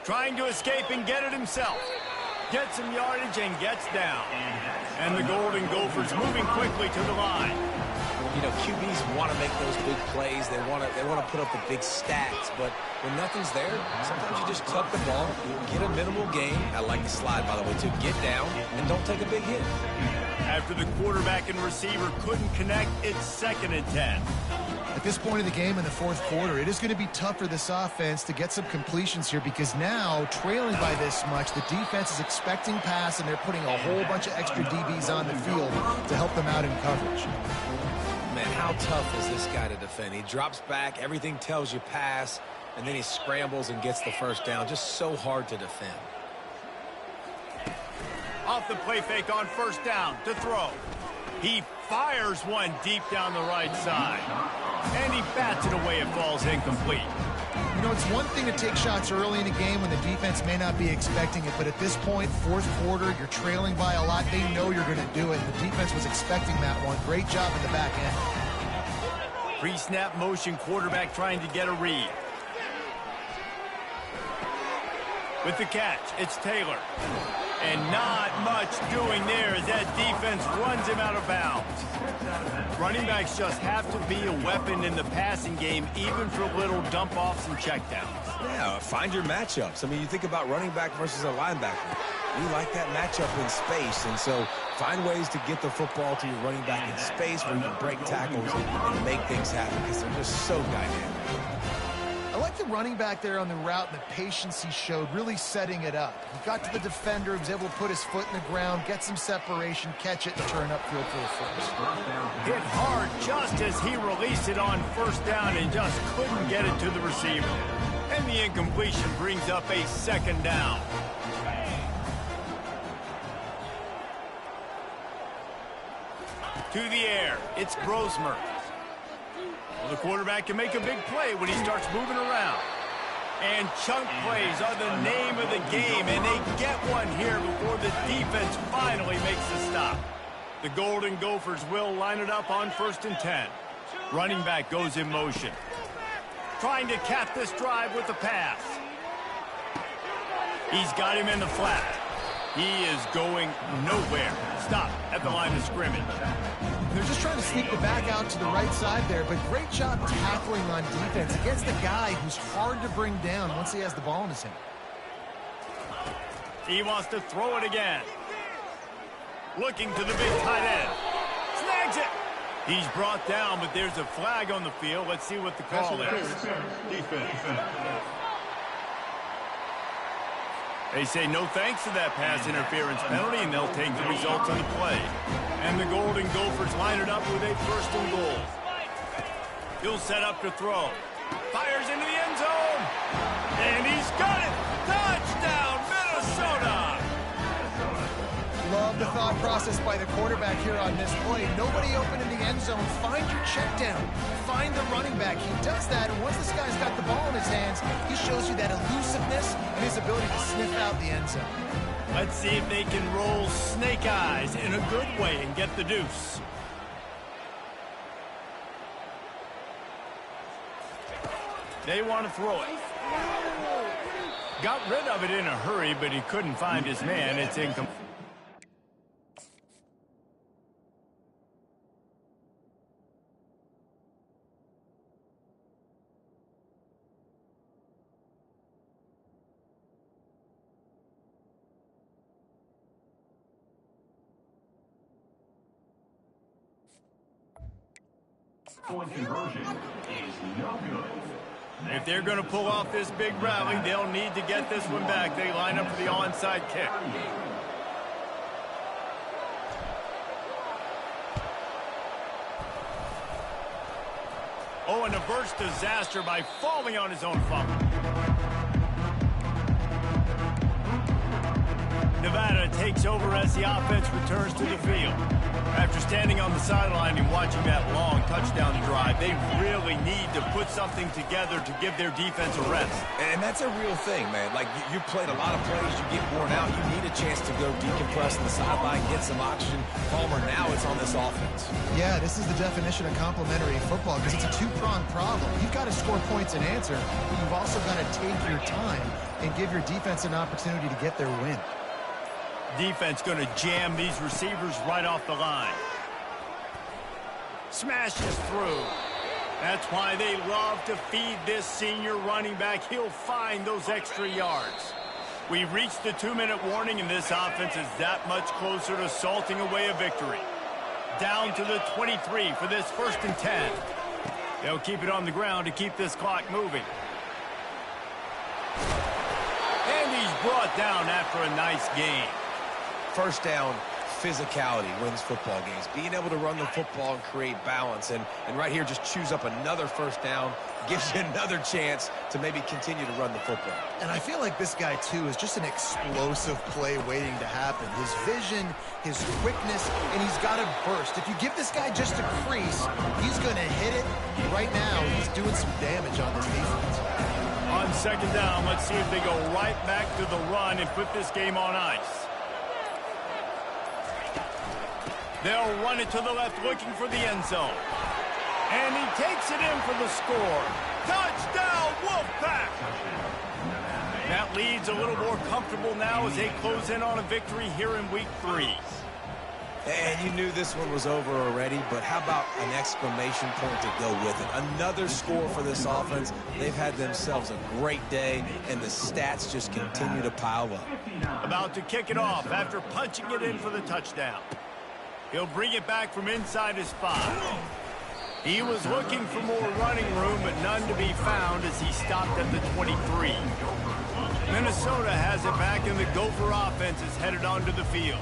Trying to escape and get it himself. Gets some yardage and gets down. And the Golden Gophers moving quickly to the line. You know, QBs want to make those big plays. They want to put up the big stats. But when nothing's there, sometimes you just tuck the ball, get a minimal gain. I like the slide, by the way, too. Get down and don't take a big hit. After the quarterback and receiver couldn't connect, it's 2nd and 10. At this point of the game in the 4th quarter, it is going to be tough for this offense to get some completions here because now, trailing by this much, the defense is expecting pass, and they're putting a whole bunch of extra DBs on the field to help them out in coverage. Man, how tough is this guy to defend? He drops back, everything tells you pass, and then he scrambles and gets the first down. Just so hard to defend. Off the play fake on 1st down to throw. He fires one deep down the right side. And he bats it away. It falls incomplete. You know, it's one thing to take shots early in a game when the defense may not be expecting it, but at this point, 4th quarter, you're trailing by a lot. They know you're going to do it. The defense was expecting that one. Great job in the back end. Pre-snap motion, quarterback trying to get a read. With the catch, it's Taylor. And not much doing there as that defense runs him out of bounds. Running backs just have to be a weapon in the passing game, even for little dump-offs and checkdowns. Yeah, find your matchups. I mean, you think about running back versus a linebacker. We like that matchup in space, and so find ways to get the football to your running back in space where you can break tackles and make things happen because they're just so dynamic. I like the running back there on the route and the patience he showed, really setting it up. He got to the defender, was able to put his foot in the ground, get some separation, catch it, and turn upfield for the first. Hit hard just as he released it on 1st down and just couldn't get it to the receiver. And the incompletion brings up a 2nd down. To the air, it's Brosmer. The quarterback can make a big play when he starts moving around. And chunk plays are the name of the game, and they get one here before the defense finally makes the stop. The Golden Gophers will line it up on 1st and 10. Running back goes in motion. Trying to cap this drive with the pass. He's got him in the flat. He is going nowhere. Stop at the line of scrimmage. They're just trying to sneak the back out to the right side there, but great job tackling on defense against the guy who's hard to bring down once he has the ball in his hand. He wants to throw it again. Looking to the big tight end. Snags it. He's brought down, but there's a flag on the field. Let's see what the call is. Defense. They say no thanks to that pass interference penalty, and they'll take the results of the play. And the Golden Gophers line it up with a 1st and goal. He'll set up to throw. Fires into the end zone. And he's got it. Touchdown, Minnesota. Love the thought process by the quarterback here on this play. Nobody open in the end zone. Find your check down. Find the running back. He does that, and once this guy's got the ball in his hands, he shows you that elusiveness and his ability to sniff out the end zone. Let's see if they can roll snake eyes in a good way and get the deuce. They want to throw it. Got rid of it in a hurry, but he couldn't find his man. It's incomplete. Point conversion is no good. If they're going to pull off this big rally, they'll need to get this one back. They line up for the onside kick. go and averts disaster by falling on his own fumble. Nevada takes over as the offense returns to the field. After standing on the sideline and watching that long touchdown drive, they really need to put something together to give their defense a rest. And that's a real thing, man. Like, you played a lot of plays, you get worn out, you need a chance to go decompress on the sideline, get some oxygen. Palmer, now it's on this offense. Yeah, this is the definition of complementary football because it's a two-pronged problem. You've got to score points and answer, but you've also got to take your time and give your defense an opportunity to get their win. Defense going to jam these receivers right off the line. Smashes through. That's why they love to feed this senior running back. He'll find those extra yards. We've reached the 2-minute warning, and this offense is that much closer to salting away a victory. Down to the 23 for this 1st and 10. They'll keep it on the ground to keep this clock moving. And he's brought down after a nice gain. First down, physicality wins football games. Being able to run the football and create balance. And right here, just choose up another first down, gives you another chance to maybe continue to run the football. And I feel like this guy, too, is just an explosive play waiting to happen. His vision, his quickness, and he's got a burst. If you give this guy just a crease, he's going to hit it. Right now, he's doing some damage on this defense. On 2nd down, let's see if they go right back to the run and put this game on ice. They'll run it to the left, looking for the end zone. And he takes it in for the score. Touchdown, Wolfpack! That lead's a little more comfortable now as they close in on a victory here in Week 3. And you knew this one was over already, but how about an exclamation point to go with it? Another score for this offense. They've had themselves a great day, and the stats just continue to pile up. About to kick it off after punching it in for the touchdown. He'll bring it back from inside his 5. He was looking for more running room, but none to be found as he stopped at the 23. Minnesota has it back, and the Gopher offense is headed onto the field.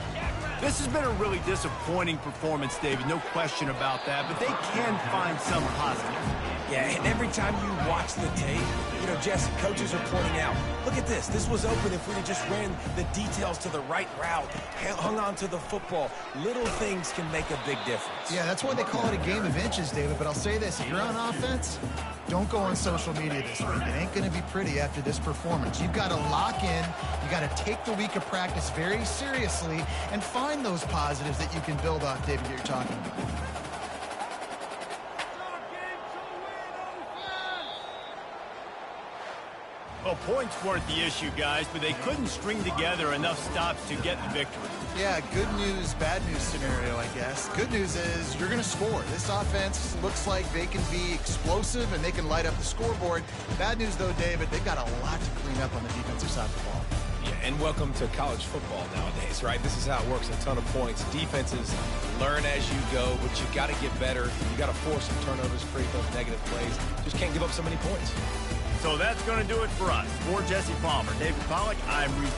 This has been a really disappointing performance, David, no question about that, but they can find some positive. Yeah, and every time you watch the tape, you know, Jesse, coaches are pointing out, look at this. This was open if we had just ran the details to the right route, hung on to the football. Little things can make a big difference. Yeah, that's why they call it a game of inches, David. But I'll say this, if you're on offense, don't go on social media this week. It ain't going to be pretty after this performance. You've got to lock in. You got to take the week of practice very seriously and find those positives that you can build off, David, that you're talking about. Well, points weren't the issue, guys, but they couldn't string together enough stops to get the victory. Yeah, good news, bad news scenario, I guess. Good news is you're going to score. This offense looks like they can be explosive and they can light up the scoreboard. Bad news, though, David, they've got a lot to clean up on the defensive side of the ball. Yeah, and welcome to college football nowadays, right? This is how it works, a ton of points. Defenses learn as you go, but you got to get better. You got to force some turnovers, create those negative plays. Just can't give up so many points. So that's going to do it for us. For Jesse Palmer, David Pollack, I'm Reese